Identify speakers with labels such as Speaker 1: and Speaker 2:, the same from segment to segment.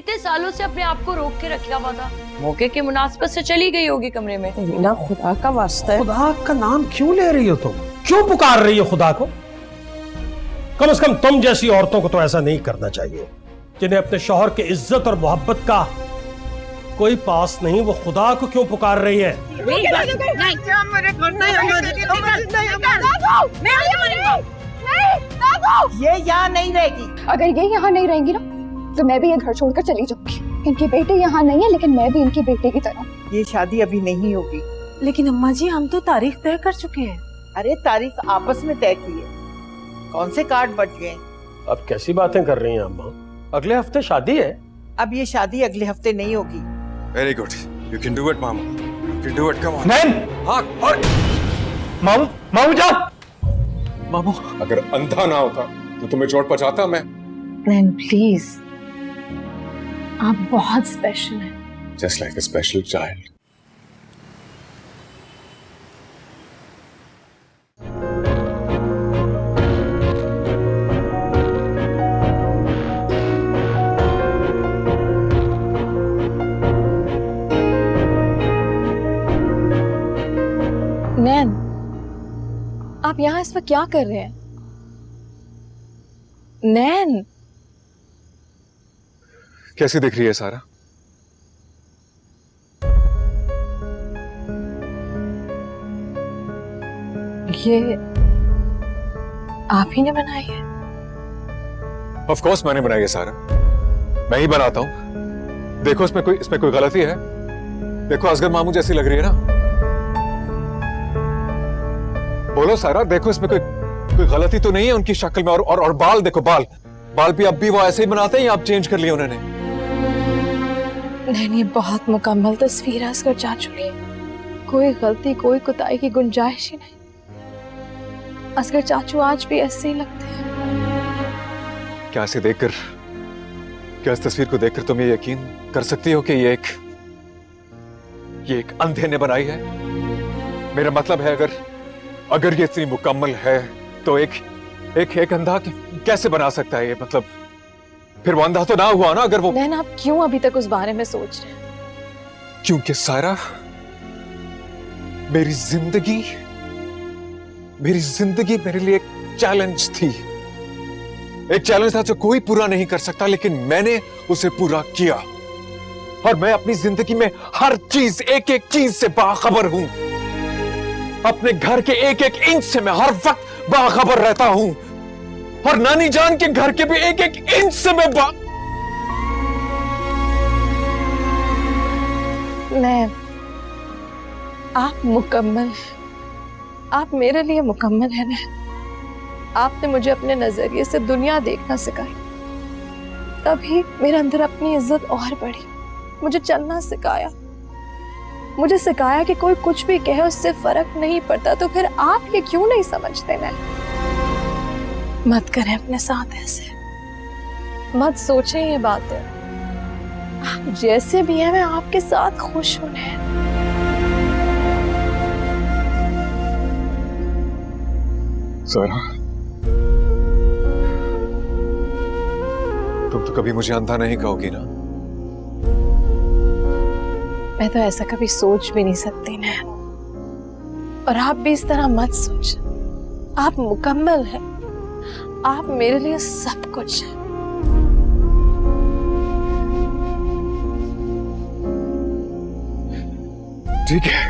Speaker 1: इतने सालों से अपने आप को रोक के रखा हुआ था, मौके की मुनासबत से चली गई होगी कमरे में।
Speaker 2: रीना, खुदा का वास्ता है,
Speaker 3: खुदा का नाम क्यों ले रही हो तुम? क्यों पुकार रही हो खुदा को? कम से कम तुम जैसी औरतों को तो ऐसा नहीं करना चाहिए, जिन्हें अपने शौहर की इज्जत और मोहब्बत का कोई पास नहीं, वो खुदा को क्यों पुकार रही है?
Speaker 2: ये यहाँ नहीं रहेगी।
Speaker 4: अगर ये यहाँ नहीं रहेंगी ना तो मैं भी ये घर छोड़कर चली जाऊंगी। इनके बेटे यहाँ नहीं है, लेकिन मैं भी इनकी बेटे की तरह।
Speaker 2: ये शादी अभी नहीं होगी।
Speaker 5: लेकिन अम्मा जी, हम तो तारीख तय कर चुके हैं।
Speaker 2: अरे तारीख आपस में तय की है, कौन से कार्ड बच गए?
Speaker 3: अब कैसी बातें कर रही हैं अम्मा? अगले हफ्ते शादी है।
Speaker 2: अब ये शादी अगले हफ्ते नहीं होगी।
Speaker 6: Very good, you can do it mama, you can do it, come on.
Speaker 3: Ma'am,
Speaker 6: हाँ, और
Speaker 3: मामू, मामू जाओ।
Speaker 6: मामू, अगर अंधा ना होता तो तुम्हें चोट पहुंचाता मैं।
Speaker 5: नैन प्लीज, आप बहुत स्पेशल हैं।
Speaker 6: Just like a special child.
Speaker 4: नैन, आप यहाँ इस वक्त क्या कर रहे हैं? नैन,
Speaker 6: कैसी दिख रही है सारा?
Speaker 4: ये आप ही ने बनाई है?
Speaker 6: ऑफ कोर्स मैंने बनाई है सारा, मैं ही बनाता हूं। देखो इसमें कोई गलती है? देखो असगर मामू जैसी लग रही है ना? बोलो सारा, देखो इसमें कोई गलती तो नहीं है उनकी शक्ल में? और बाल देखो, बाल भी अब भी वो ऐसे ही बनाते हैं या अब चेंज कर लिए उन्होंने?
Speaker 4: नहीं, ये बहुत मुकम्मल तस्वीर है असगर चाचू की। कोई गलती, कोई कुताही की गुंजाइश ही नहीं। असगर चाचू आज भी ऐसे ही लगते हैं।
Speaker 6: क्या इस तस्वीर को देखकर तुम ये यकीन कर सकती हो कि ये एक अंधे ने बनाई है? मेरा मतलब है, अगर ये इतनी मुकम्मल है तो एक अंधा कैसे बना सकता है? ये मतलब फिर वो अंधा तो ना हुआ ना अगर वो।
Speaker 4: नैन, आप क्यों अभी तक उस बारे में सोच रहे हैं?
Speaker 6: क्योंकि सारा, मेरी जिंदगी मेरे लिए एक चैलेंज थी। एक चैलेंज था जो कोई पूरा नहीं कर सकता, लेकिन मैंने उसे पूरा किया। और मैं अपनी जिंदगी में हर चीज, एक एक चीज से बाखबर हूं। अपने घर के एक एक इंच से मैं हर वक्त बाखबर रहता हूं, और नानी जान के घर के भी एक एक इंच से मैं
Speaker 4: नैन, आप मुकम्मल हैं। आप मेरे लिए मुकम्मल हैं नैन। आपने मुझे अपने नजरिए से दुनिया देखना सिखाई, तभी मेरे अंदर अपनी इज्जत और बढ़ी। मुझे चलना सिखाया, मुझे सिखाया कि कोई कुछ भी कहे उससे फर्क नहीं पड़ता। तो फिर आप ये क्यों नहीं समझते? नैन, मत करें अपने साथ ऐसे, मत सोचें ये बातें। आप जैसे भी हैं, मैं आपके साथ खुश हूं नैन।
Speaker 6: सारा, तुम तो कभी मुझे अंधा नहीं कहोगी ना?
Speaker 4: मैं तो ऐसा कभी सोच भी नहीं सकती नैन, और आप भी इस तरह मत सोच। आप मुकम्मल हैं, आप मेरे लिए सब कुछ हैं।
Speaker 6: ठीक है,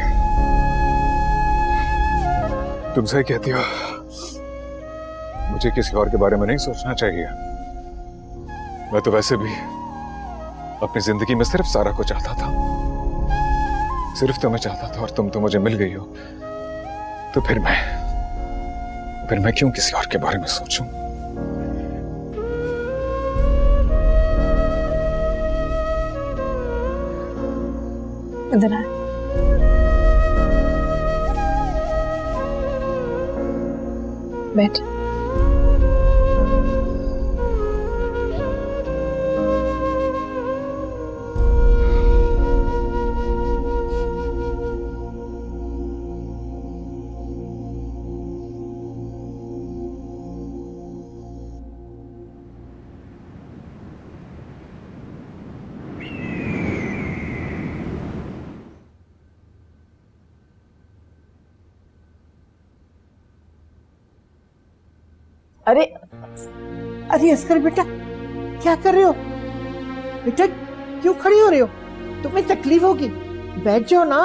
Speaker 6: तुम सही कहती हो। मुझे किसी और के बारे में नहीं सोचना चाहिए। मैं तो वैसे भी अपनी जिंदगी में सिर्फ सारा को चाहता था, सिर्फ तुम्हें चाहता था, और तुम तो मुझे मिल गई हो। तो फिर मैं क्यों किसी और के बारे में सोचूं?
Speaker 4: इधर आए। बैठ।
Speaker 2: अरे अरे अस्कर बेटा, क्या कर रहे हो बेटा? क्यों खड़ी हो रहे हो? तुम्हें तकलीफ होगी, बैठ जाओ ना।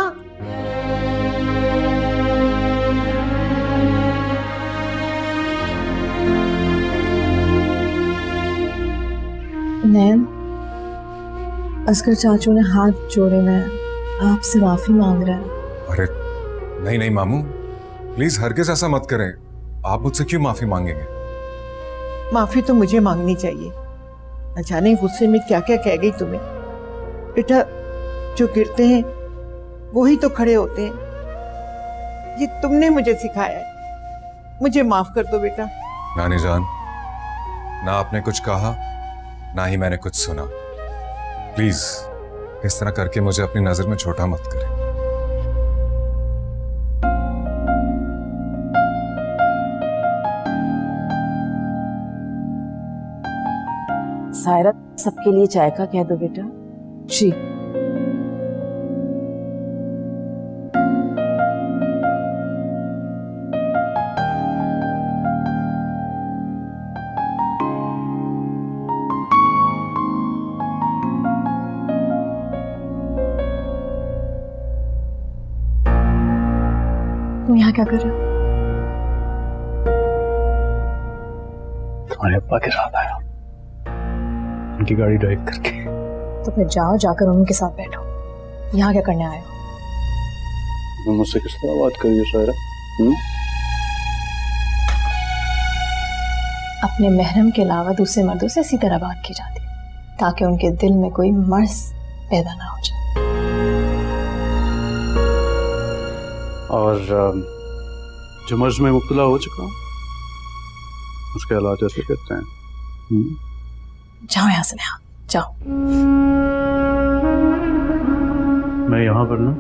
Speaker 5: नैन, असगर चाचू ने हाथ जोड़े में आपसे माफी मांग रहा है।
Speaker 6: अरे नहीं नहीं मामू, प्लीज हरगिज ऐसा मत करें। आप मुझसे क्यों माफी मांगेंगे?
Speaker 2: माफी तो मुझे मांगनी चाहिए। न जाने गुस्से में क्या क्या कह गई तुम्हें। बेटा, जो गिरते हैं वो ही तो खड़े होते हैं। ये तुमने मुझे सिखाया है। मुझे माफ कर दो बेटा।
Speaker 6: नानी जान, ना आपने कुछ कहा ना ही मैंने कुछ सुना। प्लीज इस तरह करके मुझे अपनी नजर में छोटा मत करें।
Speaker 7: सायरा, सबके लिए चाय का कह दो बेटा।
Speaker 5: जी। तुम यहाँ क्या कर रहे हो?
Speaker 8: तुम्हारे अब्बा के साथ आया, उनकी गाड़ी ड्राइव करके।
Speaker 5: तो फिर जाओ, जाकर उनके साथ बैठो। यहाँ क्या करने आए हो?
Speaker 8: तुम मुझसे किस तरह बात कर रही हो सायरा?
Speaker 5: अपने महरम के अलावा दूसरे मर्दों से इसी तरह बात की जाती ताकि उनके दिल में कोई मर्ज पैदा ना हो जाए।
Speaker 8: और जो मर्ज में मुब्तला हो चुका हूं, उसके इलाज ऐसे करते हैं।
Speaker 5: जाओ यहाँ से, नेहा, जाओ।
Speaker 8: मैं यहाँ पर ना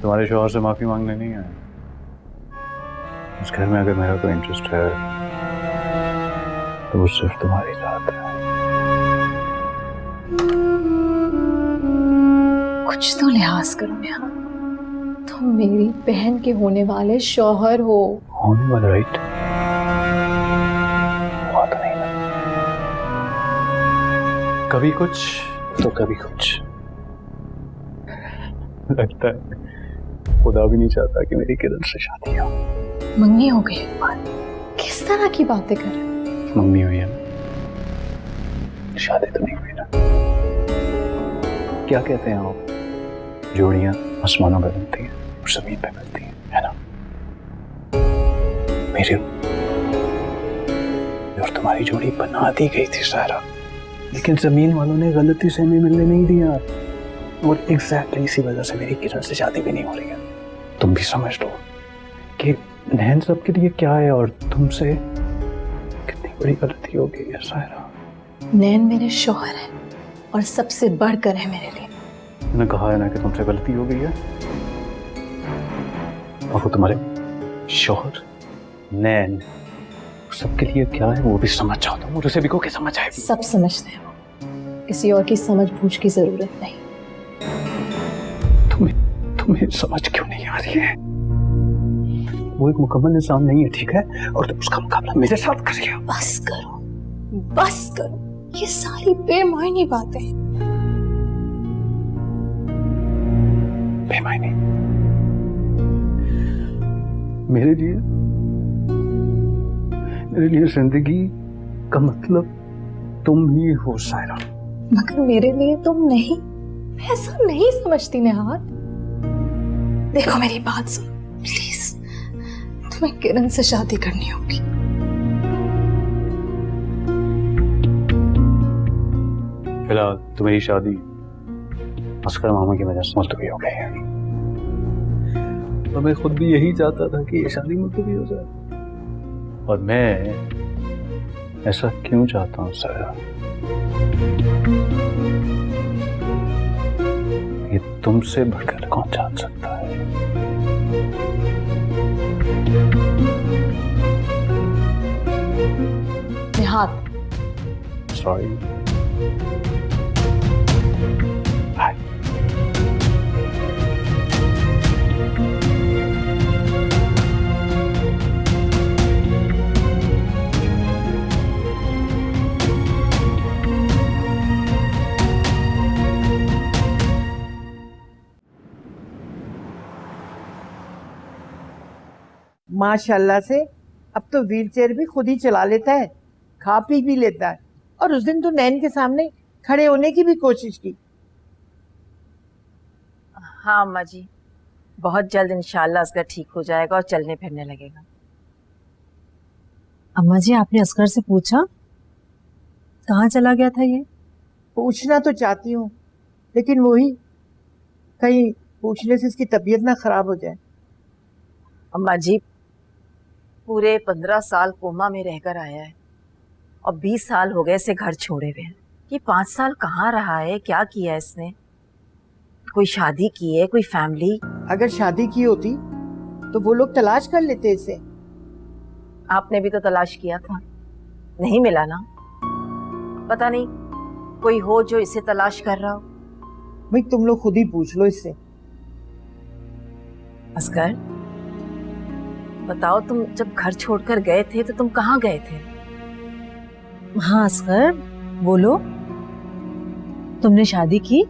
Speaker 8: तुम्हारे शौहर से माफी मांगने नहीं आया। उस घर में अगर मेरा कोई इंटरेस्ट है तो वो सिर्फ तुम्हारी साथ है।
Speaker 5: कुछ तो लिहाज करो नेहा, तुम मेरी बहन के होने वाले शौहर हो।
Speaker 8: होने वाला, राइट? हुआ तो नहीं ना। कभी कुछ तो कभी कुछ। लगता है खुदा भी नहीं चाहता कि मेरी किरण से शादी हो।
Speaker 5: मंगनी हो गई एक बार। किस तरह की बातें कर रहे हो?
Speaker 8: मम्मी हुई है, शादी तो नहीं हुई ना। क्या कहते हैं आप, जोड़ियां आसमानों में बनती हैं और जमीन पे मिलती हैं, है ना? मेरी और तुम्हारी जोड़ी बना दी गई थी सारा, लेकिन जमीन वालों ने गलती से हमें मिलने नहीं दिया। और एग्जैक्टली इसी वजह से मेरी किरण से शादी भी नहीं हो रही है। तुम भी समझ लो कि नैन सबके लिए क्या है और तुमसे कितनी बड़ी गलती हो गई है सायरा।
Speaker 5: नैन मेरे शौहर है और सबसे बढ़कर है मेरे लिए।
Speaker 8: मैंने कहा है ना कि तुमसे गलती हो गई है। और वो तुम्हारे शौहर नैन सबके लिए क्या है वो भी समझ जाओ तुम, और उसे भी को के समझ आए।
Speaker 5: सब समझते हो, किसी और की समझ बूझ की जरूरत नहीं।
Speaker 8: तुम्हें समझ क्यों नहीं आ रही है? वो एक मुकम्मल इंसान नहीं है, ठीक है? और तुम उसका मुकाबला मेरे साथ कर रही हो।
Speaker 5: बस करो, बस करो, ये सारी बेमायनी बातें।
Speaker 8: बेमायनी? मेरे लिए जिंदगी का मतलब तुम ही हो सायरा।
Speaker 5: मगर मेरे लिए तुम नहीं। मैं ऐसा नहीं समझती नेहात। देखो मेरी बात सुनो प्लीज, तुम्हें किरण से शादी करनी होगी।
Speaker 8: फिलहाल तुम्हारी शादी अस्कर मामा की वजह से मुलतवी हो गई है, और मैं खुद भी यही चाहता था कि ये शादी मुलतवी हो जाए। और मैं ऐसा क्यों चाहता हूँ सायरा? ये तुमसे बढ़कर कौन जान सकता है?
Speaker 5: निहात,
Speaker 8: सॉरी। बाय।
Speaker 2: माशाल्लाह से अब तो व्हीलचेयर भी खुद ही चला लेता है, खा पी भी लेता है। और उस दिन तो नैन के सामने खड़े होने की भी कोशिश की।
Speaker 7: हाँ अम्मा जी, बहुत जल्द इंशाल्लाह असगर ठीक हो जाएगा और चलने फिरने लगेगा।
Speaker 9: अम्मा जी, आपने असगर से पूछा कहाँ चला गया था ये?
Speaker 2: पूछना तो चाहती हूँ, लेकिन वही कहीं पूछने से इसकी तबीयत ना खराब हो जाए।
Speaker 7: अम्मा जी, पूरे 15 साल कोमा में रहकर आया है और 20 साल हो गए इसे घर छोड़े हुए। ये 5 साल कहाँ रहा है, क्या किया इसने? कोई शादी की है, कोई फैमिली?
Speaker 2: अगर शादी की होती तो वो लोग तलाश कर लेते इसे।
Speaker 7: आपने भी तो तलाश किया था, नहीं मिला ना? पता नहीं कोई हो जो इसे तलाश कर रहा हो।
Speaker 2: भाई तुम लोग खुद ही पूछ लो इससे।
Speaker 7: असगर, बताओ, तुम जब घर छोड़कर गए थे तो तुम कहाँ गए थे?
Speaker 9: हाँ असगर, बोलो, तुमने शादी की?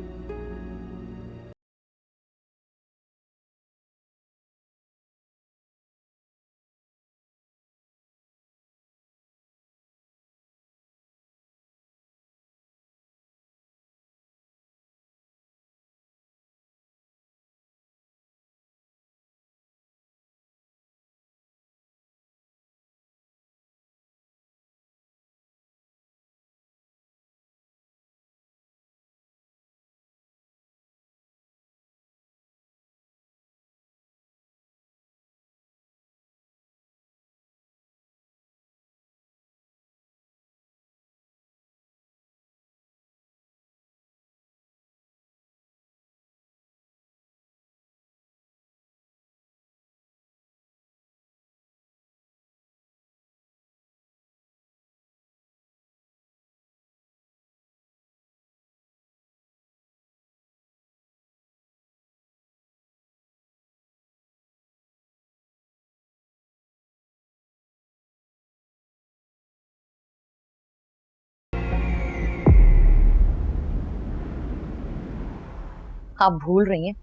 Speaker 1: आप भूल रही हैं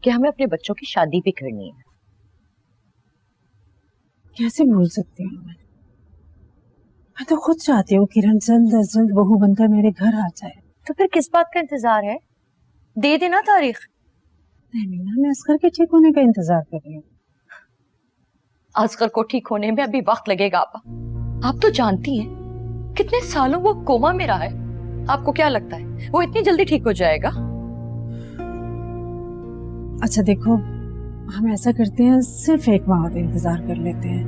Speaker 1: कि हमें अपने बच्चों की शादी भी करनी है।
Speaker 9: कैसे भूल सकती हूँ मैं तो खुद चाहती हूँ किरण जल्द अज जल्द बहू बनकर मेरे घर आ जाए।
Speaker 1: तो फिर किस बात का इंतजार है? दे देना तारीख।
Speaker 9: नहीं मीना, मैं असगर के ठीक होने का इंतजार कर रही हूँ।
Speaker 1: असगर को ठीक होने में अभी वक्त लगेगा आपा। आप तो जानती हैं कितने सालों वो कोमा में रहा है। आपको क्या लगता है वो इतनी जल्दी ठीक हो जाएगा?
Speaker 9: अच्छा देखो, हम ऐसा करते हैं, सिर्फ 1 माह और इंतजार कर लेते हैं,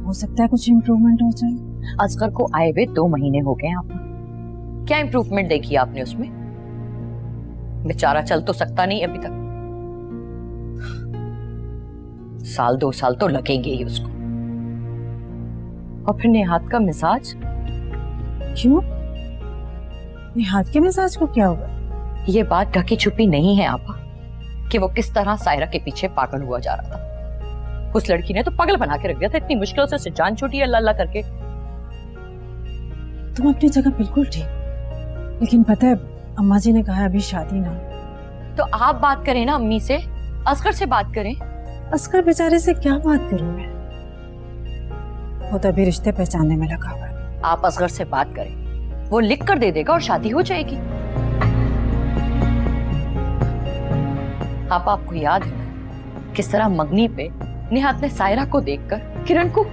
Speaker 9: हो सकता है कुछ इम्प्रूवमेंट हो जाए।
Speaker 1: असगर को आए हुए 2 महीने हो गए आपा। क्या इम्प्रूवमेंट देखी आपने उसमें? बेचारा चल तो सकता नहीं अभी तक। 1-2 साल तो लगेंगे ही उसको। और फिर निहात का मिजाज।
Speaker 9: क्यों? निहात के मिजाज को क्या हुआ?
Speaker 1: ये बात ढकी छुपी नहीं है आपा कि वो किस तरह सायरा के पीछे पागल हुआ जा रहा था। उस लड़की ने तो पागल बना के रख दिया था। इतनी मुश्किलों से उससे जान छूटी है अल्लाह अल्लाह करके।
Speaker 9: तुम अपनी जगह बिल्कुल ठीक, लेकिन पता है अम्मा जी ने कहा अभी शादी ना।
Speaker 1: तो आप बात करें ना अम्मी से, असगर से बात करें।
Speaker 9: असगर बेचारे से क्या बात करूं मैं, वो तो अभी रिश्ते पहचानने में लगा हुआ है।
Speaker 1: आप असगर से बात करें, वो लिख कर दे देगा और शादी हो जाएगी। आपको याद है किस तरह मंगनी पे निहात ने सायरा को देखकर किरण को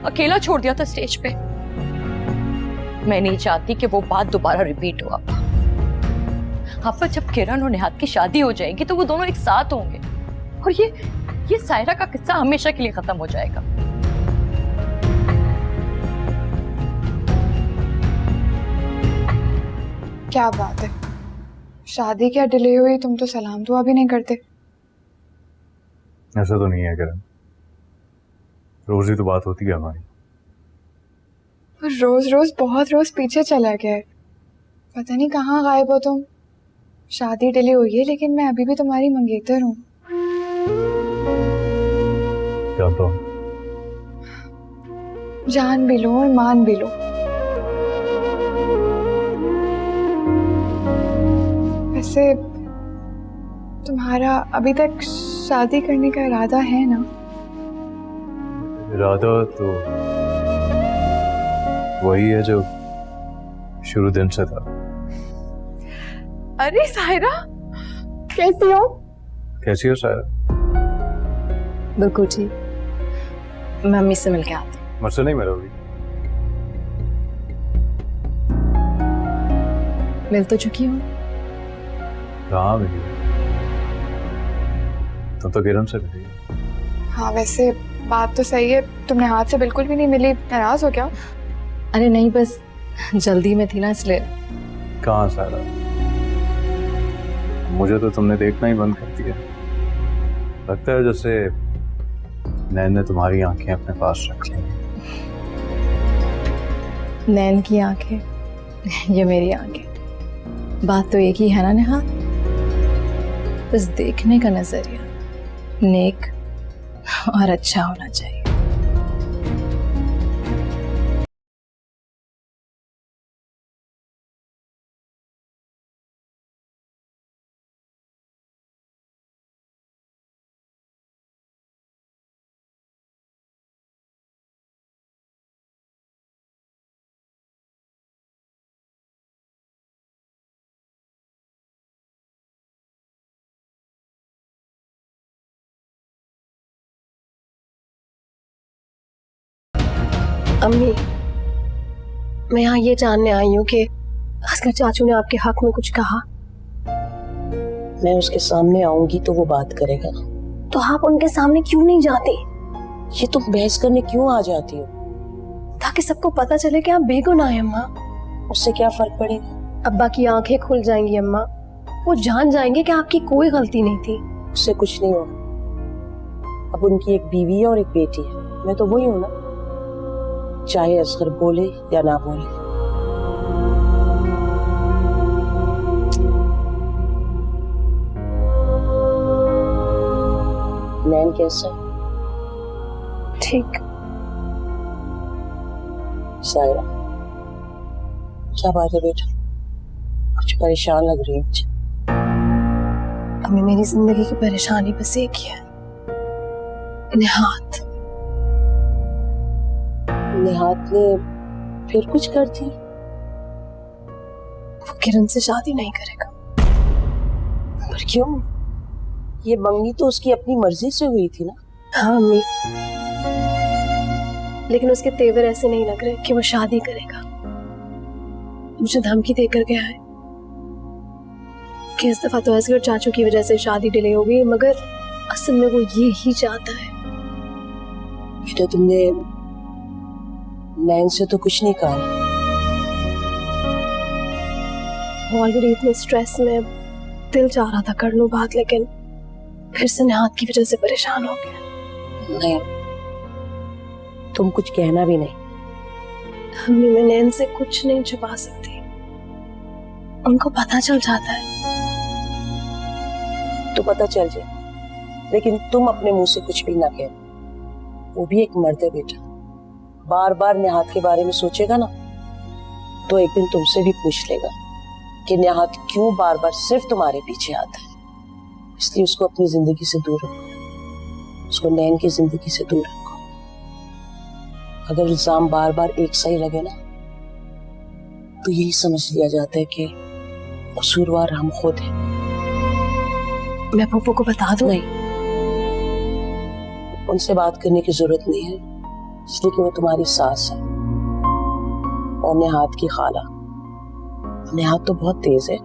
Speaker 1: अकेला छोड़ दिया था स्टेज पे? मैं नहीं चाहती कि वो बात दोबारा रिपीट हो। आपा जब किरण और निहात की शादी हो जाएगी तो वो दोनों एक साथ होंगे और ये सायरा का किस्सा हमेशा के लिए खत्म हो जाएगा।
Speaker 5: क्या बात है, शादी क्या डिले हुई, तुम तो सलाम दुआ भी नहीं करते।
Speaker 6: ऐसा तो नहीं है किरण, रोज ही तो बात होती है हमारी।
Speaker 5: रोज रोज बहुत रोज पीछे चला गया है, पता नहीं कहाँ गायब हो तुम। शादी डिले हुई है लेकिन मैं अभी भी तुम्हारी मंगेतर हूँ।
Speaker 6: क्या तो?
Speaker 5: जान भी लो और मान भी लो। वैसे तुम्हारा अभी तक शादी करने का इरादा है ना?
Speaker 8: इरादा तो वही है जो शुरू दिन से था।
Speaker 4: अरे सायरा, कैसी हो?
Speaker 8: कैसी हो सायरा?
Speaker 5: बिल्कुल ठीक। मैं मम्मी से मिलके आती हूँ।
Speaker 8: मुझसे नहीं मिलोगी?
Speaker 5: मिल तो चुकी हूँ।
Speaker 8: कहाँ मिली? तुम तो किरण से मिली।
Speaker 10: हाँ वैसे बात तो सही है, तुमने हाथ से बिल्कुल भी नहीं मिली, नाराज हो क्या?
Speaker 5: अरे नहीं, बस जल्दी में थी ना इसलिए।
Speaker 8: कहाँ सारा? मुझे तो तुमने देखना ही बंद कर दिया। लगता है जैसे नैन ने तुम्हारी आंखें अपने पास रख ली।
Speaker 5: नैन की आंखें, ये मेरी आंखें, बात तो एक ही है ना नेहा। बस देखने का नजरिया नेक और अच्छा होना चाहिए।
Speaker 11: अम्मी, मैं यहाँ ये जानने आई हूँ कि असगर चाचू ने आपके हक में कुछ कहा।
Speaker 12: मैं उसके सामने आऊंगी तो वो बात करेगा।
Speaker 11: तो आप उनके सामने क्यों नहीं जाते?
Speaker 12: ये तुम बहस करने क्यों आ जाती हो?
Speaker 11: ताकि सबको पता चले कि आप बेगुनाह हैं अम्मा।
Speaker 12: उससे क्या फर्क पड़ेगा?
Speaker 11: अब्बा की आंखें खुल जाएंगी अम्मा, वो जान जाएंगे कि आपकी कोई गलती नहीं थी।
Speaker 12: उससे कुछ नहीं होगा। अब उनकी एक बीवी है और एक बेटी है, मैं तो वही हूँ ना, चाहे असगर बोले या ना बोले। नैन कैसा है?
Speaker 11: ठीक।
Speaker 12: सायरा, क्या बात है बेटा? कुछ परेशान लग रही है मुझे।
Speaker 11: अम्मी, मेरी जिंदगी की परेशानी बस एक ही है, निहात।
Speaker 12: निहात ने फिर कुछ कर दी?
Speaker 11: वो किरण से शादी नहीं करेगा।
Speaker 12: पर क्यों? ये मंगनी तो उसकी अपनी मर्जी से हुई थी ना।
Speaker 11: हाँ अम्मी, लेकिन उसके तेवर ऐसे नहीं लग रहे कि वो शादी करेगा। मुझे धमकी देकर गया है कि इस दफा तो असगर चाचू की वजह से शादी डिले हो गई, मगर असल में वो ये ही चाहता है।
Speaker 12: बेटा, तुमने नैन से तो कुछ नहीं कहा?
Speaker 11: वो ऑलरेडी इतने स्ट्रेस में, दिल चाह रहा था कर लूं बात, लेकिन फिर से निहात की वजह से परेशान हो गया।
Speaker 12: नहीं, तुम कुछ कहना भी नहीं।
Speaker 11: अम्मी, मैं नैन से कुछ नहीं छुपा सकती, उनको पता चल जाता है।
Speaker 12: तो पता चल जाए, लेकिन तुम अपने मुंह से कुछ भी ना कह। वो भी एक मर्द है बेटा, बार बार निहात के बारे में सोचेगा ना तो एक दिन तुमसे भी पूछ लेगा कि निहात क्यों बार बार सिर्फ तुम्हारे पीछे आता है। इसलिए उसको अपनी जिंदगी से दूर रखो, उसको नैन की जिंदगी से दूर रखो। अगर इल्जाम बार बार एक सा ही लगे ना तो यही समझ लिया जाता है कि कसूरवार हम खुद हैं।
Speaker 11: मैं पप्पू को बता दूं?
Speaker 12: नहीं, उनसे बात करने की जरूरत नहीं है, इसलिए कि वो तुम्हारी सास है और निहात की खाला। निहात तो बहुत तेज है,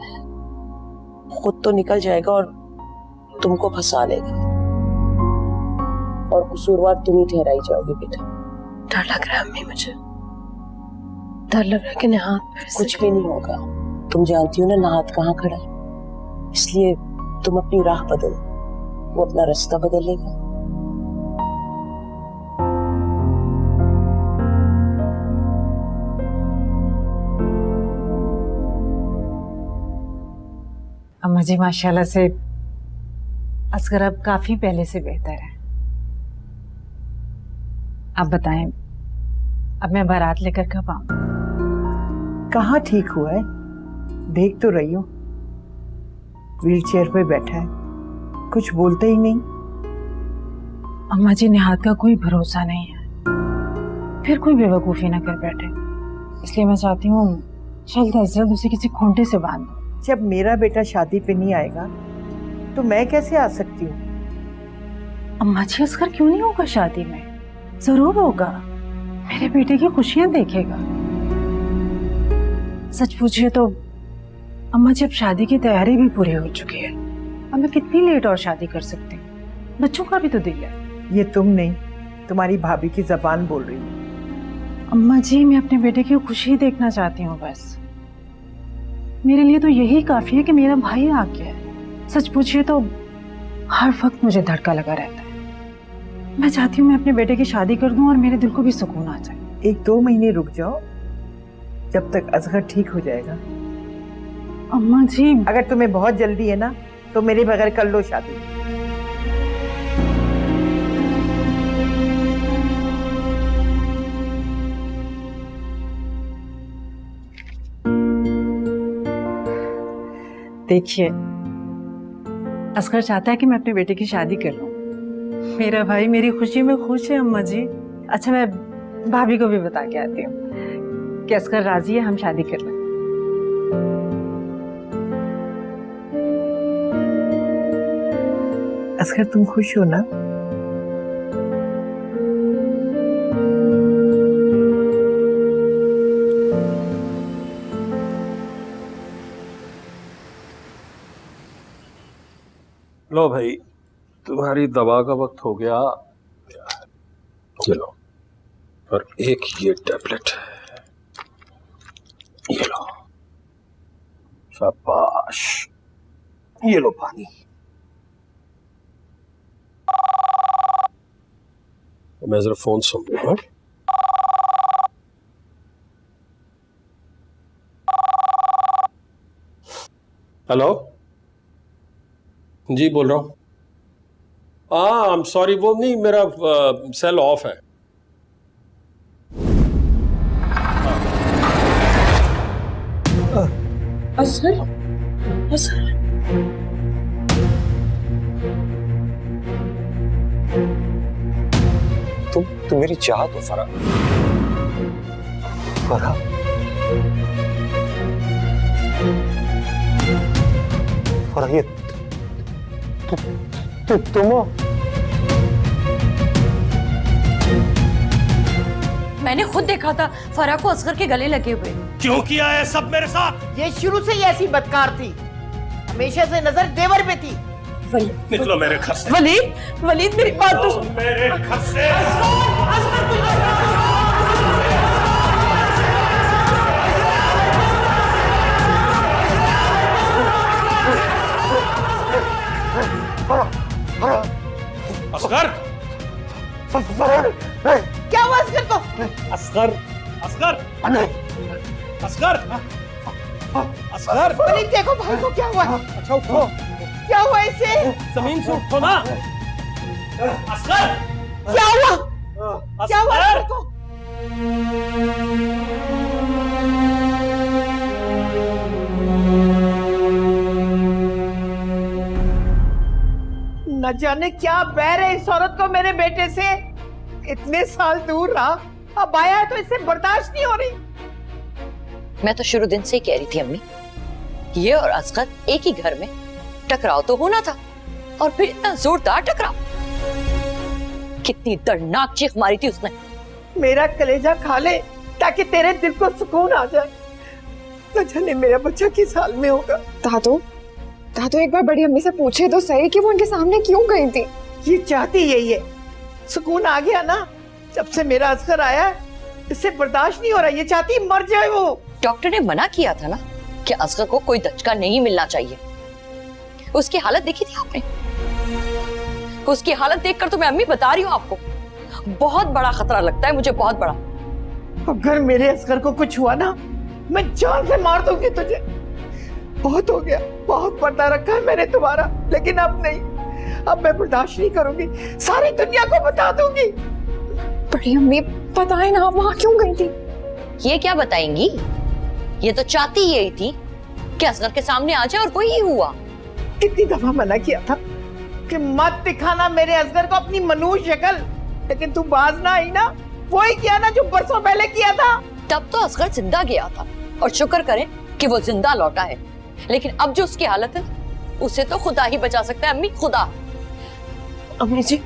Speaker 12: खुद तो निकल जाएगा और तुमको फंसा लेगा, और कसूरवार तुम ही ठहराई जाओगे बेटा।
Speaker 11: डर लग रहा है अम्मी, मुझे डर लग रहा है कि निहात फिर से।
Speaker 12: कुछ भी नहीं होगा, तुम जानती हो ना निहात कहाँ खड़ा है, इसलिए तुम अपनी राह बदलो, वो अपना रास्ता बदल लेगा।
Speaker 9: अम्मा जी माशाल्लाह से असगर अब काफी पहले से बेहतर है। आप बताएं, अब मैं बारात लेकर कब आऊं?
Speaker 2: कहाँ ठीक हुआ है, देख तो रही हूँ, व्हीलचेयर पे बैठा है, कुछ बोलते ही नहीं।
Speaker 9: अम्मा जी, निहात का कोई भरोसा नहीं है। फिर कोई बेवकूफ़ी ना कर बैठे। इसलिए मैं चाहती हूँ जल्द अज जल्द उसे किसी खूंटे से बांध दो।
Speaker 2: जब मेरा बेटा शादी पे नहीं आएगा तो मैं कैसे आ सकती हूँ?
Speaker 9: अम्मा जी असगर क्यों नहीं होगा शादी में? जरूर होगा, मेरे बेटे की खुशियां देखेगा। सच पूछिए तो अम्मा जी अब शादी की तैयारी भी पूरी हो चुकी है। अब मैं कितनी लेट और शादी कर सकती हूँ? बच्चों का भी तो दिल है।
Speaker 2: ये तुम नहीं, तुम्हारी भाभी की जबान बोल रही है।
Speaker 9: अम्मा जी मैं अपने बेटे की खुशी देखना चाहती हूँ बस। मेरे लिए तो यही काफी है कि मेरा भाई आ गया है। सच पूछिए तो हर वक्त मुझे धड़का लगा रहता है। मैं चाहती हूँ मैं अपने बेटे की शादी कर दूं और मेरे दिल को भी सुकून आ जाए।
Speaker 2: 1-2 महीने रुक जाओ, जब तक असगर ठीक हो जाएगा।
Speaker 9: अम्मा जी
Speaker 2: अगर तुम्हें बहुत जल्दी है ना तो मेरे बगैर कर लो शादी।
Speaker 9: देखिए असगर चाहता है कि मैं अपने बेटे की शादी कर लूं। मेरा भाई मेरी खुशी में खुश है अम्मा जी। अच्छा मैं भाभी को भी बता के आती हूँ कि असगर राजी है, हम शादी कर लें।
Speaker 2: असगर तुम खुश हो ना?
Speaker 3: लो भाई, तुम्हारी दवा का वक्त हो गया। ये लो, और एक ये टैबलेट है, ये लो। शाबाश, ये लो पानी। मैं जरा फोन सुन रहा हूँ। हेलो जी, बोल रहा हूँ। हाँ, आई एम सॉरी, वो नहीं, मेरा सेल ऑफ है।
Speaker 12: असगर, असगर,
Speaker 6: तुम मेरी चाहत हो फरा। फरा, फरा ये तुम हो?
Speaker 1: मैंने खुद देखा था फरा को असगर के गले लगे हुए।
Speaker 3: क्यों किया है सब मेरे साथ?
Speaker 2: ये शुरू से ही ऐसी बदकार थी, हमेशा से नजर देवर पे थी।
Speaker 3: निकलो मेरे घर से।
Speaker 1: वलीद, वलीद मेरी बात तो सुन।
Speaker 3: मेरे घर से। असगर,
Speaker 2: क्या हुआ असगर को?
Speaker 3: असगर, असगर, असगर, असगर।
Speaker 2: वलीद देखो भाई को क्या हुआ?
Speaker 3: अच्छा उठो।
Speaker 2: क्या हुआ इसे?
Speaker 3: जमीन से उठो ना। असगर,
Speaker 2: क्या हुआ? क्या हुआ
Speaker 3: असगर?
Speaker 2: असगर को? न जाने क्या बैर है इस औरत को मेरे बेटे से। इतने साल दूर रहा, अब आया है तो इससे बर्दाश्त नहीं हो रही।
Speaker 1: मैं तो शुरू दिन से ही कह रही थी अम्मी, ये और असगर एक ही घर में, टकराव तो होना था, और फिर इतना जोरदार टकराव। कितनी दर्दनाक चीख मारी थी उसने।
Speaker 2: मेरा कलेजा खा ले ताकि तेरे दिल को सुकून आ जाए। न जाने मेरा बच्चा किस हाल में होगा।
Speaker 10: दादू, दादू एक बार बड़ी अम्मी से पूछे तो सही कि वो उनके सामने क्यों गई थी।
Speaker 2: ये चाहती यही है, सुकून आ गया ना जब से मेरा असगर आया है, इससे बर्दाश्त नहीं हो रहा। ये चाहती मर जाए वो।
Speaker 1: डॉक्टर ने मना किया था ना कि असगर को कोई दचका नहीं मिलना चाहिए। उसकी हालत देखी थी आपने? उसकी हालत देखकर तो मैं अम्मी बता रही हूँ आपको, बहुत बड़ा खतरा लगता है मुझे, बहुत बड़ा।
Speaker 2: अगर मेरे असगर को कुछ हुआ ना, मैं जान से मार दूंगी तुझे। बहुत हो गया, बहुत पर्दा रखा है मैंने तुम्हारा, लेकिन अब नहीं। अब मैं बर्दाश्त नहीं करूंगी, सारी दुनिया को बता दूंगी।
Speaker 10: बड़ी अम्मी बताए ना आप वहां क्यों गई थी?
Speaker 1: ये क्या बताएंगी? ये तो चाहती यही थी कि असगर के सामने आ जाए और कोई ही हुआ।
Speaker 2: कितनी दफा मना किया था कि मत दिखाना मेरे असगर को अपनी मनूज शक्ल, लेकिन तू बाज ना आई ना, वही किया ना जो परसों पहले किया था।
Speaker 1: तब तो असगर जिंदा गया था और शुक्र करें कि वो जिंदा लौटा है, लेकिन अब जो उसकी हालत है उसे तो खुदा ही बचा सकता है। अम्मी, खुदा।
Speaker 12: अम्मी जी,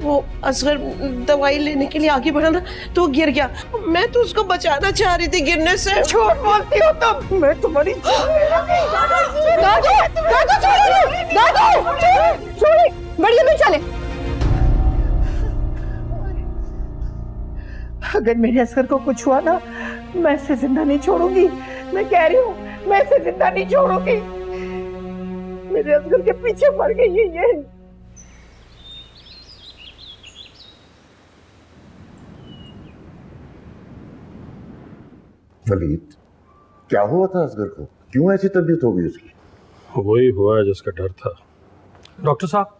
Speaker 12: वो असगर दवाई लेने के लिए आगे बढ़ा ना तो गिर गया। मैं तो उसको बचाना चाह रही थी गिरने से।
Speaker 2: झूठ बोलती हो तुम। मैं तुम्हारी
Speaker 1: बढ़िया भी चले।
Speaker 2: अगर मेरे असगर को कुछ हुआ ना, मैं इसे जिंदा नहीं छोड़ूंगी। मैं कह रही हूँ, मैं इसे जिंदा नहीं छोड़ूंगी। मेरे असगर के पीछे पड़ गई है ये।
Speaker 13: वलीद, क्या हुआ था असगर को? क्यों ऐसी तबीयत हो गई उसकी?
Speaker 3: वही हुआ है जिसका डर था। डॉक्टर साहब।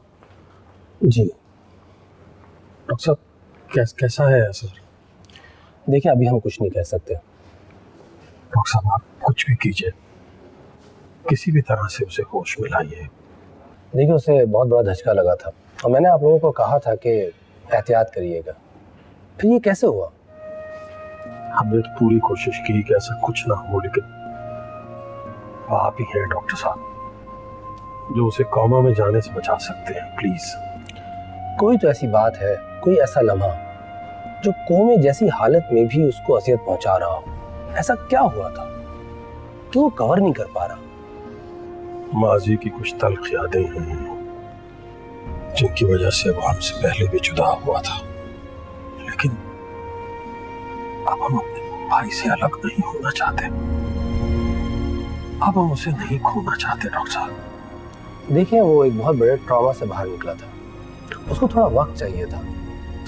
Speaker 8: जी
Speaker 3: डॉक्टर साहब, कैसा है असगर?
Speaker 8: देखिए, अभी हम कुछ नहीं कह सकते।
Speaker 3: डॉक्टर साहब, आप कुछ भी कीजिए, किसी भी तरह से उसे होश में लाइए।
Speaker 8: देखिए, उसे बहुत बड़ा धचका लगा था और मैंने आप लोगों को कहा था कि एहतियात करिएगा। फिर ये कैसे हुआ?
Speaker 3: हमने तो पूरी कोशिश की कि ऐसा कुछ ना हो, लेकिन आप ही हैं डॉक्टर साहब जो उसे कोमा में जाने से बचा सकते हैं। प्लीज।
Speaker 8: कोई तो ऐसी बात है, कोई ऐसा लम्हा जो कोमे जैसी हालत में भी उसको अजियत पहुंचा रहा हो। ऐसा क्या हुआ था कि वो कवर नहीं कर पा रहा?
Speaker 3: माजी की कुछ तल्ख यादें हैं जिनकी वजह से वो हमसे पहले भी जुदा हुआ था, लेकिन अब हम अपने भाई से अलग नहीं होना चाहते। अब हम उसे नहीं खोना चाहते डॉक्टर साहब।
Speaker 8: देखिए, वो एक बहुत बड़े ट्रॉमा से बाहर निकला था, उसको थोड़ा वक्त चाहिए था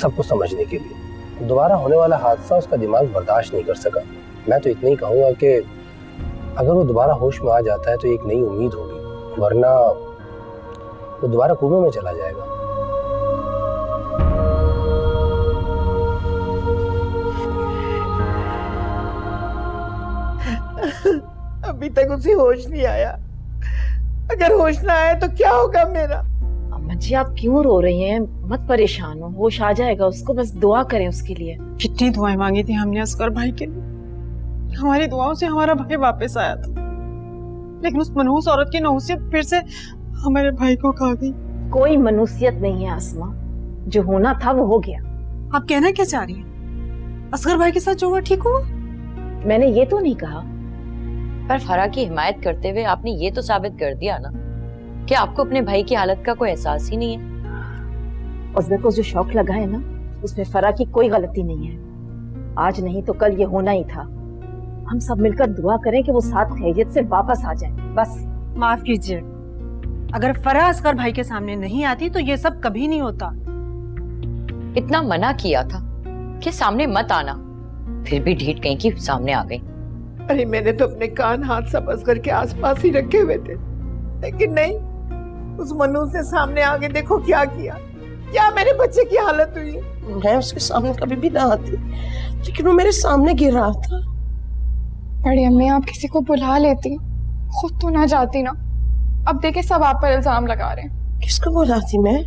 Speaker 8: सब कुछ समझने के लिए। दोबारा होने वाला हादसा उसका दिमाग बर्दाश्त नहीं कर सका। मैं तो इतना ही कहूँगा कि अगर वो दोबारा होश में आ जाता है तो एक नई उम्मीद होगी, वरना वो दोबारा कुएं में चला जाएगा।
Speaker 2: अभी तक उसे होश नहीं आया। अगर होश ना आया तो क्या होगा मेरा?
Speaker 7: अम्मा जी, आप क्यों रो रही हैं? मत परेशान हो, होश आ जाएगा उसको। बस दुआ करें उसके लिए।
Speaker 9: कितनी दुआएं मांगी थी हमने असगर भाई के लिए। हमारी दुआओं से हमारा भाई वापस आया था, लेकिन उस मनहूस औरत की नहुसियत फिर से हमारे भाई को खा गई।
Speaker 7: कोई मनुष्यत नहीं है आसमा, जो होना था वो हो गया।
Speaker 9: आप कहना क्या चाह रही हैं? असगर भाई के साथ जो हुआ ठीक हुआ?
Speaker 7: मैंने ये तो नहीं कहा।
Speaker 1: पर फरा की हिमायत करते हुए आपने ये तो साबित कर दिया ना कि आपको अपने भाई की हालत का कोई एहसास ही नहीं है।
Speaker 7: और देखो, जो शौक लगा है ना, उसमें फरा की कोई गलती नहीं है। आज नहीं तो कल ये होना ही था। हम सब मिलकर दुआ करें कि वो साथ खैरियत से वापस आ जाए। बस।
Speaker 9: माफ कीजिए, अगर फरा असगर भाई के सामने नहीं आती तो ये सब कभी नहीं होता।
Speaker 1: इतना मना किया था कि सामने मत आना, फिर भी ढीठ कहीं की सामने आ गई।
Speaker 2: अरे मैंने तो अपने कान हाथ सब असगर के आसपास ही रखे हुए थे, लेकिन नहीं, उस मनूस ने सामने आके देखो क्या किया। क्या मेरे बच्चे की हालत हुई है।
Speaker 12: मैं उसके सामने कभी भी ना आती, लेकिन वो मेरे सामने गिर रहा था।
Speaker 10: बड़ी अम्मी, आप किसी को बुला लेती, खुद तो ना जाती ना। अब देखे सब आप पर इल्जाम लगा रहे हैं।
Speaker 12: किसको बुलाती मैं?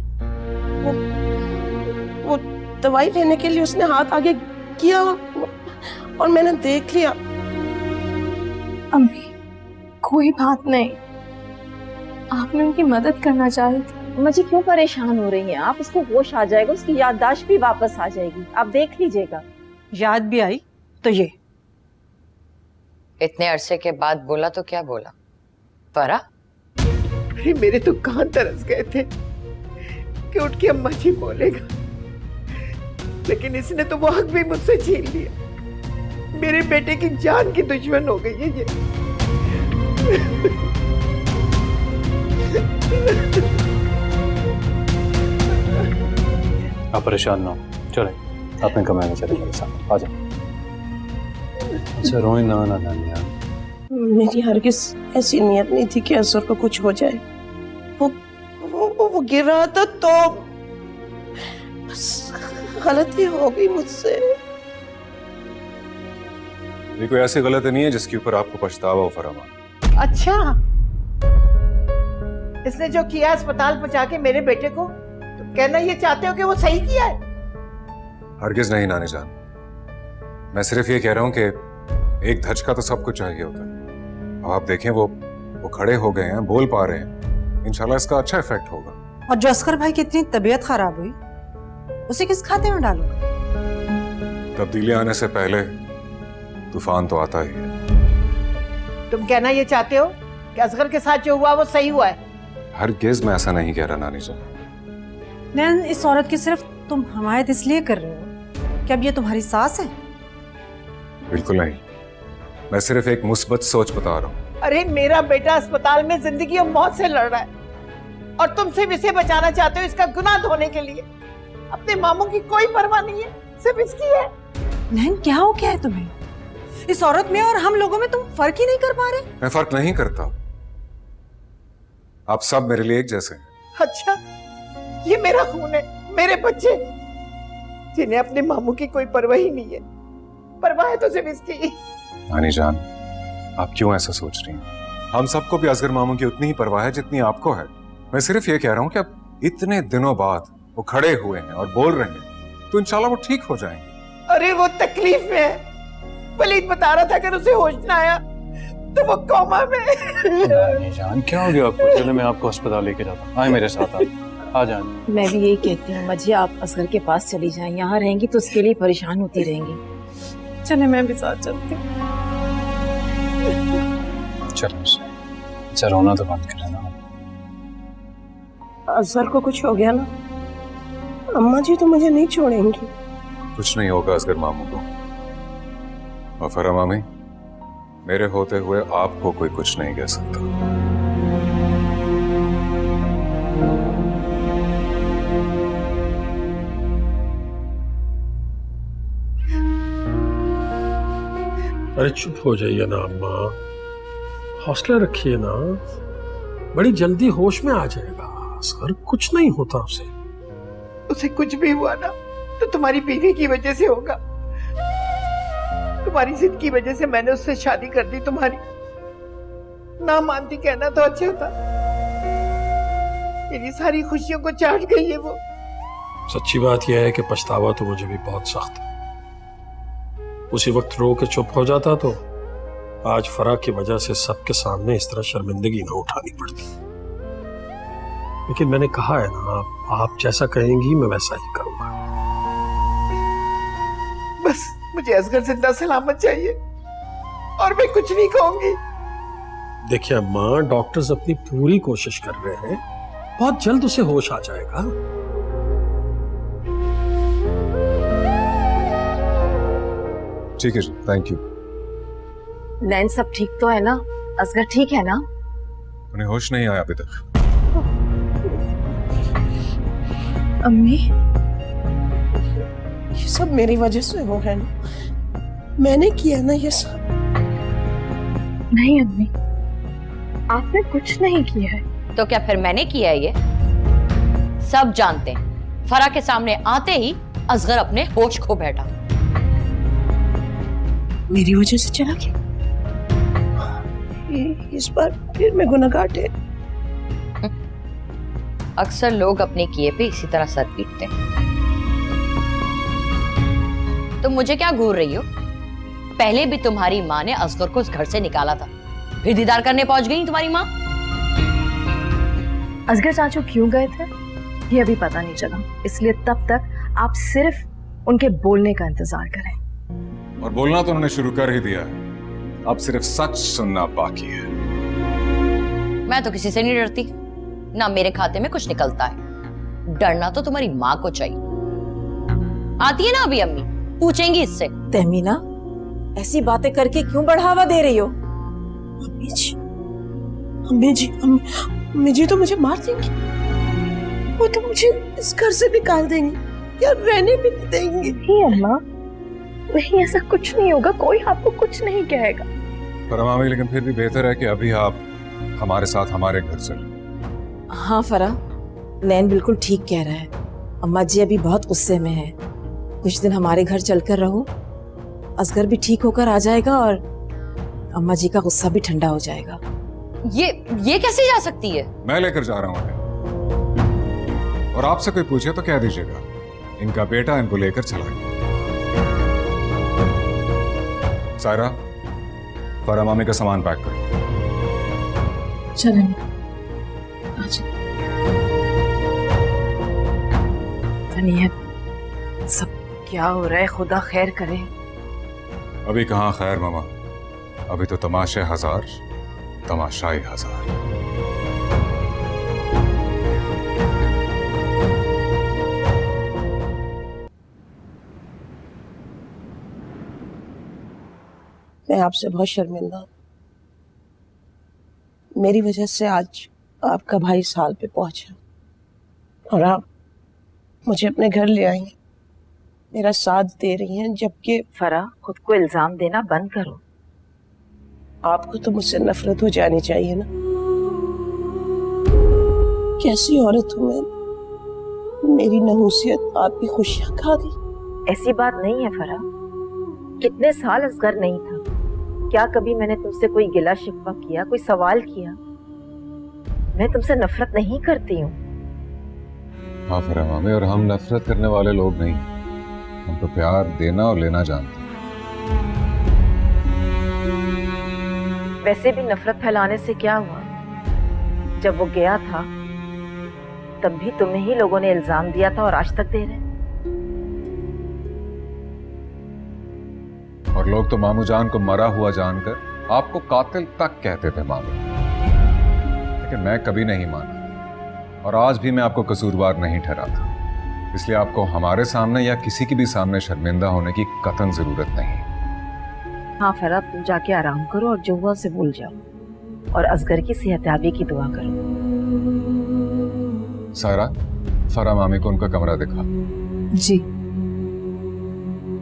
Speaker 12: वो दवाई लेने के लिए उसने हाथ आगे किया और मैंने देख लिया।
Speaker 10: अम्मी, कोई बात नहीं, आपने उनकी मदद करना चाही थी।
Speaker 7: अम्मा जी, क्यों परेशान हो रही हैं आप? उसको होश आ जाएगा, उसकी याददाश्त भी वापस आ जाएगी। आप देख लीजिएगा।
Speaker 9: याद भी आई तो ये
Speaker 1: इतने अरसे के बाद बोला तो क्या बोला? फरा?
Speaker 2: अरे मेरे तो कान तरस गए थे कि उठ के अम्मा जी बोलेगा, लेकिन इसने तो वो हक भी मुझसे छीन लिया। मेरे बेटे की जान की दुश्मन हो गई है ये।
Speaker 8: आप परेशान ना हो, चले अपने कमरे में चले मेरे साथ। आ जाओ। अच्छा, रोए ना नानिया।
Speaker 12: मेरी हरगिज ऐसी नियत नहीं थी कि असर को कुछ हो जाए। वो गिर रहा था तो गलती हो गई मुझसे।
Speaker 6: ये कोई ऐसी गलती नहीं है जिसके ऊपर आपको पछतावा हो फरामान।
Speaker 2: अच्छा, इसने जो किया अस्पताल पहुंचा के मेरे बेटे को, तो कहना ये चाहते हो कि वो सही किया है?
Speaker 6: हरगिज नहीं नानी जान, मैं सिर्फ ये कह रहा हूं कि एक धचका तो सबको चाहिए होता है। अब आप देखें वो खड़े हो गए हैं, बोल पा रहे हैं, इंशाल्लाह इसका अच्छा इफेक्ट होगा।
Speaker 9: और जो असगर भाई की इतनी तबीयत खराब हुई उसे किस खाते में डालूंगा?
Speaker 6: तब्दीली आने से पहले तूफान तो आता ही है।
Speaker 2: तुम कहना ये चाहते हो कि असगर के साथ जो हुआ वो सही हुआ है?
Speaker 6: हरगिज़ मैं ऐसा नहीं कह रहा नानी जान।
Speaker 9: नैन, इस औरत की सिर्फ तुम हमायत इसलिए कर रहे हो कि अब ये तुम्हारी सास है?
Speaker 6: बिल्कुल नहीं, मैं सिर्फ एक मुस्बत सोच बता रहा हूँ।
Speaker 2: अरे मेरा बेटा अस्पताल में जिंदगी और मौत से लड़ रहा है और तुम सिर्फ इसे बचाना चाहते हो इसका गुनाह धोने के लिए। अपने मामू की कोई परवाह नहीं है, सिर्फ इसकी है।
Speaker 9: नैन, क्या हो क्या है तुम्हें? इस औरत में और हम लोगों में तुम फर्क ही नहीं कर पा रहे?
Speaker 6: मैं फर्क नहीं करता, आप सब मेरे लिए एक जैसे हैं।
Speaker 2: अच्छा, ये मेरा खून है, मेरे बच्चे जिन्हें अपने मामू की कोई परवाह ही नहीं है। परवाह है तो सिर्फ इसकी।
Speaker 6: नानी जान, आप क्यों ऐसा सोच रही हैं? हम सबको भी असगर मामू की उतनी ही परवाह है जितनी आपको है। मैं सिर्फ ये कह रहा हूँ कि अब इतने दिनों बाद वो खड़े हुए हैं और बोल रहे हैं तो इंशाल्लाह वो ठीक हो जाएंगे।
Speaker 2: अरे वो तकलीफ में है। वलीद बता रहा था अगर उसे होश ना आया तो वो कोमा में।
Speaker 8: नानी जान, क्या हो गया आपको? चलो मैं आपको अस्पताल लेके जाता हूँ। आए मेरे साथ, आ जान।
Speaker 7: मैं भी यही कहती हूँ मजी, आप असगर के पास चली जाएं। यहाँ रहेंगी तो उसके लिए परेशान होती रहेंगी।
Speaker 9: चले, मैं भी साथ चलती हूँ।
Speaker 8: चलो, अच्छा रोना तो बंद करें ना।
Speaker 12: असगर को कुछ हो गया ना, अम्मा जी तो मुझे नहीं छोड़ेंगी।
Speaker 6: कुछ नहीं होगा असगर मामू को। और फरा मामी, मेरे होते हुए आपको कोई कुछ नहीं कह सकता।
Speaker 3: अरे चुप हो जाइए ना अम्मा, हौसला रखिए ना, बड़ी जल्दी होश में आ जाएगा। असगर कुछ नहीं होता उसे।
Speaker 2: उसे कुछ भी हुआ ना तो तुम्हारी बीवी की वजह से होगा। तुम्हारी जिद की वजह से मैंने उससे शादी कर दी। तुम्हारी ना मानती कहना तो अच्छा था। मेरी सारी खुशियों को चाट गई है वो।
Speaker 3: सच्ची बात यह है कि पछतावा तो मुझे भी बहुत सख्त है। उसी वक्त रो के चुप हो जाता तो आज फरा की वजह से सबके सामने इस तरह शर्मिंदगी ना उठानी पड़ती। लेकिन मैंने कहा है ना, आप जैसा कहेंगी मैं वैसा ही करूंगा।
Speaker 2: बस मुझे असगर जिंदा सलामत चाहिए और मैं कुछ नहीं कहूंगी।
Speaker 3: देखिए अम्मा, डॉक्टर्स अपनी पूरी कोशिश कर रहे हैं, बहुत जल्द उसे होश आ जाएगा।
Speaker 6: ठीक है जी, थैंक यू।
Speaker 7: नैन, सब ठीक तो है ना? असगर ठीक है ना?
Speaker 6: उन्हें होश नहीं आया अभी तक।
Speaker 12: अम्मी, ये सब मेरी वजह से हो रहा है ना, मैंने किया ना ये सब।
Speaker 5: नहीं अम्मी, आपने कुछ नहीं किया है।
Speaker 1: तो क्या फिर मैंने किया है? ये सब जानते हैं। फरा के सामने आते ही असगर अपने होश खो बैठा।
Speaker 12: मेरी वजह से चला गया। इस बार फिर मैं गुनहगार ठहरी।
Speaker 1: अक्सर लोग अपने किए पे इसी तरह सर पीटते हैं। तुम मुझे क्या घूर रही हो? पहले भी तुम्हारी माँ ने असगर को इस घर से निकाला था, फिर दीदार करने पहुंच गई तुम्हारी माँ।
Speaker 5: असगर चाचू क्यों गए थे ये अभी पता नहीं चला, इसलिए तब तक आप सिर्फ उनके बोलने का इंतजार करें।
Speaker 6: और बोलना तो उन्होंने शुरू कर ही दिया है, अब सिर्फ सच सुनना बाकी है।
Speaker 1: मैं तो किसी से नहीं डरती, ना मेरे खाते में कुछ निकलता है। डरना तो तुम्हारी माँ को चाहिए। आती है ना अभी अम्मी, पूछेंगी इससे।
Speaker 7: तहमीना, ऐसी बातें करके क्यों बढ़ावा दे रही हो?
Speaker 12: अम्मी जी तो मुझे मार देंगी। वो तो मुझे इस घर से निकाल देंगी या रहने भी नहीं देंगी।
Speaker 5: नहीं अम्मा, नहीं, ऐसा कुछ नहीं होगा, कोई आपको कुछ नहीं कहेगा।
Speaker 6: पर मामी, लेकिन फिर भी बेहतर है कि अभी आप हमारे साथ हमारे घर चलें।
Speaker 7: हाँ फरा, नैन बिल्कुल ठीक कह रहा है। अम्मा जी अभी बहुत गुस्से में है। कुछ दिन हमारे घर चलकर रहो, असगर भी ठीक होकर आ जाएगा और अम्मा जी का गुस्सा भी ठंडा हो जाएगा।
Speaker 1: ये कैसे जा सकती है?
Speaker 6: मैं लेकर जा रहा हूँ उन्हें। और आपसे कोई पूछे तो कह दीजिएगा इनका बेटा इनको लेकर चला गया। सायरा, फरा मामी का सामान पैक करो।
Speaker 5: चलें
Speaker 7: तनीयत, सब क्या हो रहा है? खुदा खैर करे।
Speaker 6: अभी कहाँ खैर मामा, अभी तो तमाशे हजार, तमाशाई हजार।
Speaker 12: मैं आपसे बहुत शर्मिंदा हूँ। मेरी वजह से आज आपका भाई इस हाल पे पहुंचा और आप मुझे अपने घर ले आई हैं, मेरा साथ दे रही हैं, जबकि
Speaker 7: फरा, खुद को इल्जाम देना बंद करो।
Speaker 12: आपको तो मुझसे नफरत हो जानी चाहिए ना। कैसी औरत हूँ मैं? मेरी नहूसियत आपकी खुशियां खा गई।
Speaker 7: ऐसी बात नहीं है फरा। कितने साल असगर नहीं था, क्या कभी मैंने तुमसे कोई गिला शिकवा किया, कोई सवाल किया? मैं तुमसे नफरत नहीं करती हूँ।
Speaker 6: हाँ फरा मामी, और हम नफरत करने वाले लोग नहीं, हम तो प्यार देना और लेना जानते हैं।
Speaker 7: वैसे भी नफरत फैलाने से क्या हुआ? जब वो गया था तब भी तुम्हें ही लोगों ने इल्जाम दिया था और आज तक दे रहे हैं।
Speaker 6: और लोग तो मामू जान को मरा हुआ जानकर आपको कातिल तक कहते थे मामू, लेकिन मैं कभी नहीं माना और आज भी मैं आपको कसूरवार नहीं ठहराता। इसलिए आपको हमारे सामने या किसी की भी सामने शर्मिंदा होने की कतई जरूरत नहीं।
Speaker 7: हाँ फरा, तुम जाके आराम करो और जो हुआ उसे भूल जाओ और असगर की सेहतयाबी की दुआ करो।
Speaker 6: सायरा, फरा मामी को उनका कमरा दिखा।
Speaker 5: जी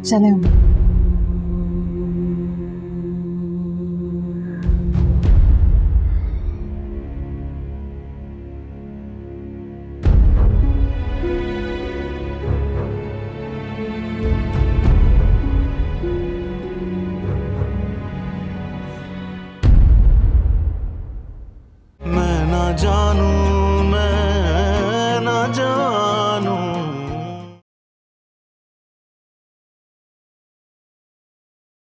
Speaker 5: चलें।